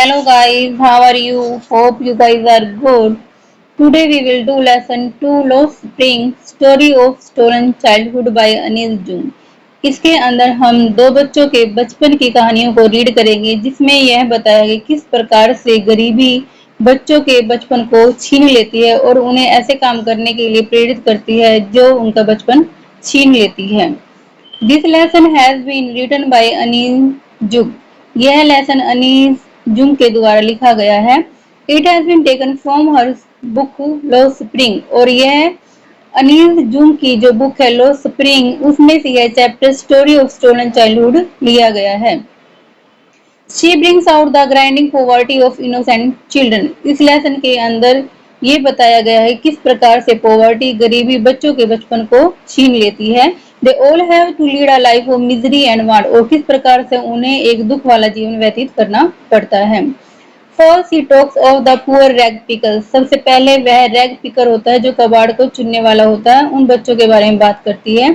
Hello guys, how are you? Hope you guys are good. Today we will do lesson 2 Lost Spring Story of Stolen Childhood by Anil जून। इसके अंदर हम दो बच्चों के बचपन की कहानियों को रीड करेंगे जिसमें यह बताया गया किस प्रकार से गरीबी बच्चों के बचपन को छीन लेती है और उन्हें ऐसे काम करने के लिए प्रेरित करती है जो उनका बचपन छीन लेती है। This lesson has been written by Anil जुग। यह लेसन अनिल जुग के द्वारा लिखा गया है। It has been taken from her book Lost Spring और यह अनिल जुग की जो बुक है Lost Spring उसमें से यह chapter story of stolen childhood लिया गया है। She brings out the grinding poverty of innocent children। इस लेसन के अंदर ये बताया गया है किस प्रकार से पॉवर्टी गरीबी बच्चों के बचपन को छीन लेती है। They all have to lead a life of misery and want और किस प्रकार से उन्हें एक दुख वाला जीवन व्यतीत करना पड़ता है। First he talks of the poor rag picker। सबसे पहले वह रैग पिकर होता है जो कबाड़ को चुनने वाला होता है उन बच्चों के बारे में बात करती है।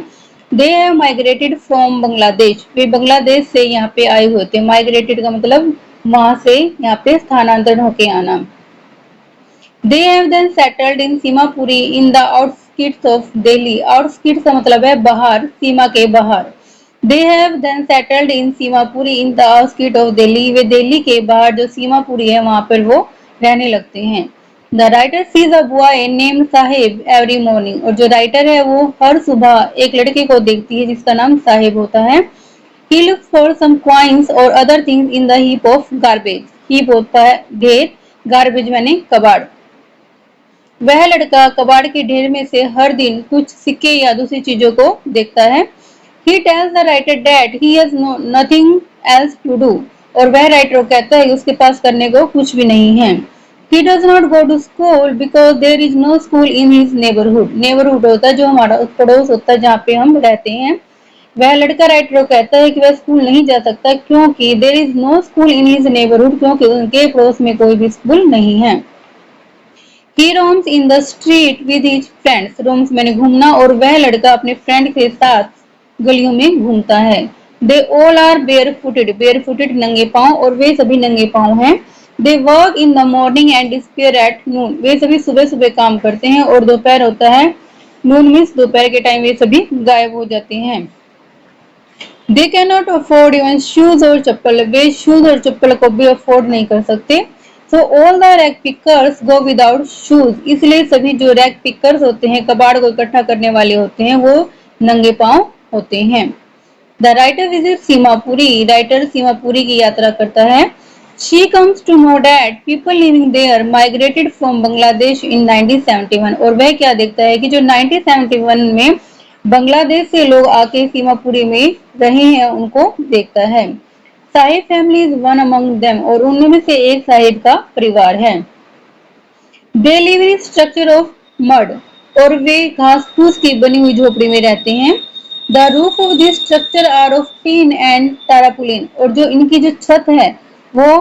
They have migrated from Bangladesh. वे बांग्लादेश से यहाँ पे आए हुए थे। माइग्रेटेड का मतलब वहां से यहाँ पे स्थानांतरण होके आना। They have then settled in Seemapuri in the outskirts of Delhi। outskirts का मतलब है बाहर, सीमा के बाहर। They have then settled in Seemapuri in the outskirts of Delhi। वे दिल्ली के बाहर जो सीमापुरी है वहां पर वो रहने लगते हैं। The writer sees a boy named Sahib every morning। और जो राइटर है वो हर सुबह एक लड़के को देखती है जिसका नाम साहिब होता है। He looks for some coins or other things in the heap of garbage। heap होता है ढेर, garbage माने कबाड़। वह लड़का कबाड़ के ढेर में से हर दिन कुछ सिक्के या दूसरी चीजों को देखता है। He tells the writer that he has nothing else to do। और वह राइटर को कहता है कि उसके पास करने को कुछ भी नहीं है। He does not go to school because there is no school in his neighborhood। neighborhood होता है जो हमारा पड़ोस होता है जहाँ पे हम रहते हैं। वह लड़का राइटर को कहता है कि वह स्कूल नहीं जा सकता क्योंकि there is no school in his neighborhood क्योंकि उनके पड़ोस में कोई भी स्कूल नहीं है। He roams in the street with his friends। roams मैंने घूमना और वह लड़का अपने फ्रेंड के साथ गलियों में घूमता है। They all are barefooted। barefooted नंगे पांव और वे सभी नंगे पांव हैं। They work in the morning and disappear at noon। वे सभी सुबह सुबह काम करते हैं और दोपहर होता है। noon means दोपहर के टाइम वे सभी गायब हो जाते हैं। They cannot afford even shoes और चप्पल। वे शूज और चप्पल को भी अफोर्ड नहीं कर सकते। So all the rag pickers go without shoes। इसलिए सभी जो रैग पिकर्स होते हैं कबाड़ को इकट्ठा करने वाले होते हैं वो नंगे पांव होते हैं। The writer visits Seemapuri. Writer Seemapuri की यात्रा करता है। She comes to know that people living there migrated from Bangladesh in 1971। और वह क्या देखता है कि जो 1971 में बांग्लादेश से लोग आके सीमापुरी में रहे हैं उनको देखता है। Sahib family is one among them. और उनमें से एक साहिब का परिवार है। They live in structure of mud. और वे घास फूस की बनी हुई झोपड़ी में रहते हैं। The roof of this structure are of tin and tarpaulin. और जो इनकी जो छत है वो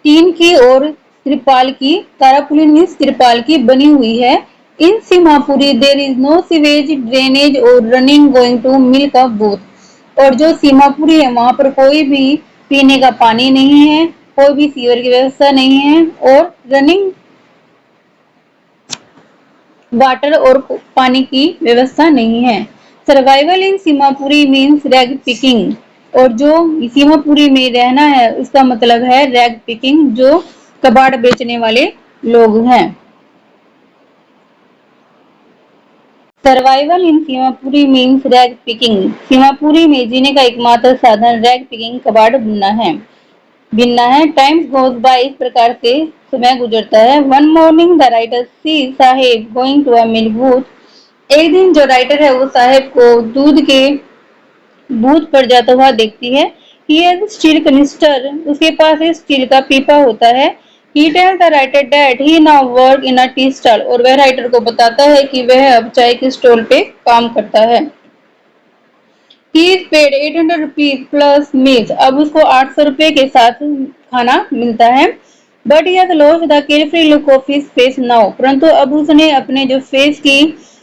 टीन की और त्रिपाल की, तारापुलिन मीन्स त्रिपाल की बनी हुई है। In Seemapuri there is no sewage drainage और running going to milk of both. और जो सीमापुरी है वहां पर कोई भी पीने का पानी नहीं है, कोई भी सीवर की व्यवस्था नहीं है और रनिंग वाटर और पानी की व्यवस्था नहीं है। सर्वाइवल इन सीमापुरी मीन्स रैग पिकिंग। और जो सीमापुरी में रहना है उसका मतलब है रैग पिकिंग, जो कबाड़ बेचने वाले लोग हैं। सर्वाइवल इन Seemapuri means rag picking. Seemapuri में जीने का एकमात्र साधन रैग पिकिंग कबाड़ बिनना है। Times goes by. इस प्रकार से समय गुजरता है। One morning the writer see Saheb going to a milk booth. एक दिन जो राइटर है वो साहेब को दूध के बूथ पर जाता हुआ देखती है। He has steel canister. उसके पास एक स्टील का पीपा होता है। He tells the writer that he now work in a tea stall. और वह राइटर को बताता है कि वह अब चाय के स्टॉल पे काम करता है। He is paid 800 rupees plus meals। अब उसको 800 रुपए के साथ खाना मिलता है। But he has lost the carefree look of his face now। परंतु अब उसने अपने जो फेस की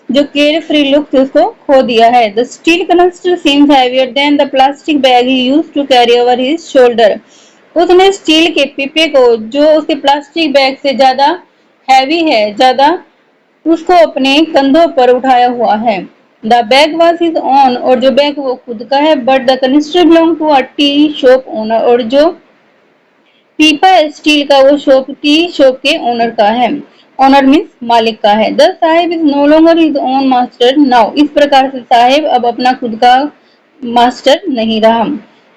जो carefree look थी उसको खो दिया है। The steel canister seems heavier than the plastic bag he used to carry over his shoulder। उसने स्टील के पीपे को, जो उसके प्लास्टिक बैग से ज्यादा हैवी है, ज्यादा उसको अपने कंधों पर उठाया हुआ है। The bag was his own, और जो बैग वो खुद का है, but the canister belong to a tea shop owner, और जो पीपा स्टील का वो शॉप टी शॉप के ओनर का है। ओनर मीन्स मालिक का है। The Saheb is no longer his own master now. इस प्रकार से साहिब अब अपना खुद का मास्टर नहीं रहा।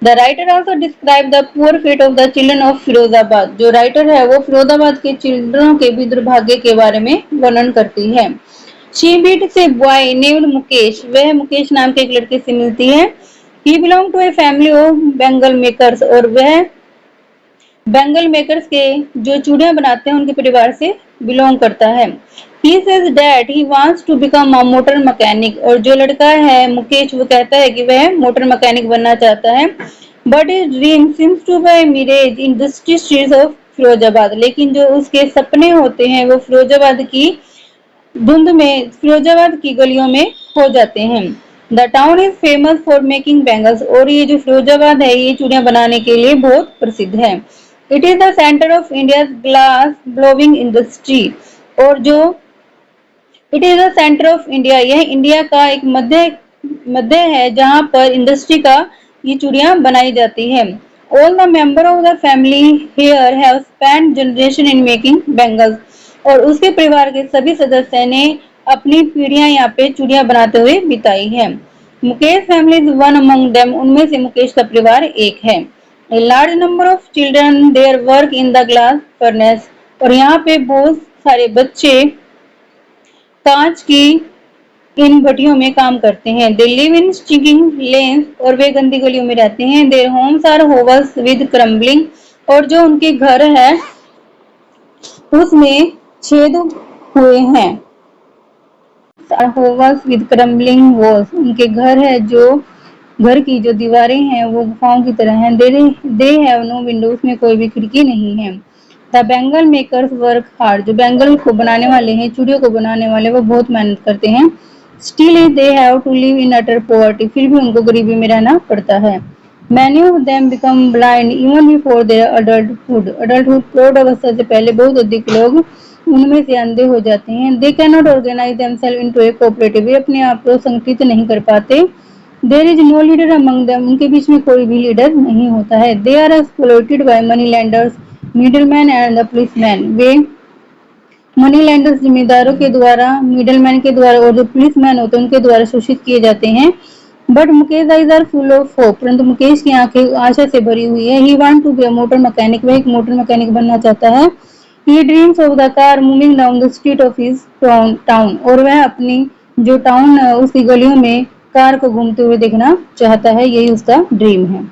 The writer also describe the poor fate of the children of Firozabad. जो राइटर है वो फिरोजाबाद के चिल्ड्रनों के भी दुर्भाग्य के बारे में वर्णन करती है। शी बीट से बॉय नेम्ड मुकेश। वह मुकेश नाम के एक लड़के से मिलती है। He belong to a family of bangle makers, और वह बेंगल मेकर्स के जो चूड़ियां बनाते हैं उनके परिवार से बिलोंग करता है। He says that he wants to become a motor mechanic, और जो लड़का है मुकेश वो कहता है कि वह मोटर मैकेनिक बनना चाहता है। But his dream seems to be a mirage in dusty streets of Firozabad. लेकिन जो उसके सपने होते हैं वो फिरोजाबाद की धुंध में, फिरोजाबाद की गलियों में हो जाते हैं। The town is famous for making bangles, और ये जो फिरोजाबाद है ये चूड़ियां बनाने के लिए बहुत प्रसिद्ध है। It is the centre of India glass blowing industry, और जो it is the centre of India, यह इंडिया का एक मध्य है जहां पर इंडस्ट्री का ये चूड़ियां बनाई जाती है। All the member of the family here have spent generation in making bangles, और उसके परिवार के सभी सदस्य ने अपनी पीढ़ियां यहाँ पे चूड़ियां बनाते हुए बिताई है। Mukesh family is one among them, उनमें से मुकेश का परिवार एक है। A large number of children there work in the glass furnace, और यहाँ पे बहुत सारे बच्चे कांच की इन भट्टियों में काम करते हैं। They live in stinking lanes, और वे गंदी गलियों में रहते हैं। Their homes are hovers with crumbling, और जो उनके घर है उसमें छेद हुए हैं। hovers with crumbling walls, उनके घर है जो घर की जो दीवारें हैं वो गुफाओं की तरह हैं। दे हैव नो विंडो, उसमें कोई भी खिड़की नहीं है। The Bengal makers work hard, जो बेंगल को बनाने वाले हैं, चूड़ियों को बनाने वाले, वो बहुत मेहनत करते हैं। Still they have to live in utter poverty, फिर भी उनको गरीबी में रहना पड़ता है। Many of them become blind even before their adulthood. Adulthood प्रौढ़ अवस्था से पहले बहुत अधिक लोग उनमें से अंधे हो जाते हैं। They cannot organize themselves into a cooperative, वे अपने आप को संगठित नहीं कर पाते। There is no leader among them, उनके बीच में कोई भी लीडर नहीं होता है। They are exploited by money lenders, middlemen and the policemen. Way money landers जमींदारों के द्वारा, मिडलमैन के द्वारा, और जो पुलिसमैन होते हैं उनके द्वारा शोषित किए जाते हैं। But Mukesh eyes are full of hope, परंतु मुकेश की आंखें आशा से भरी हुई है। He want to be a motor mechanic, वह एक मोटर मैकेनिक बनना चाहता है। He dreams of the car moving down the street of his town, और वह अपनी जो टाउन है उसकी गलियों में कार को घूमते हुए देखना चाहता है, यही उसका ड्रीम है।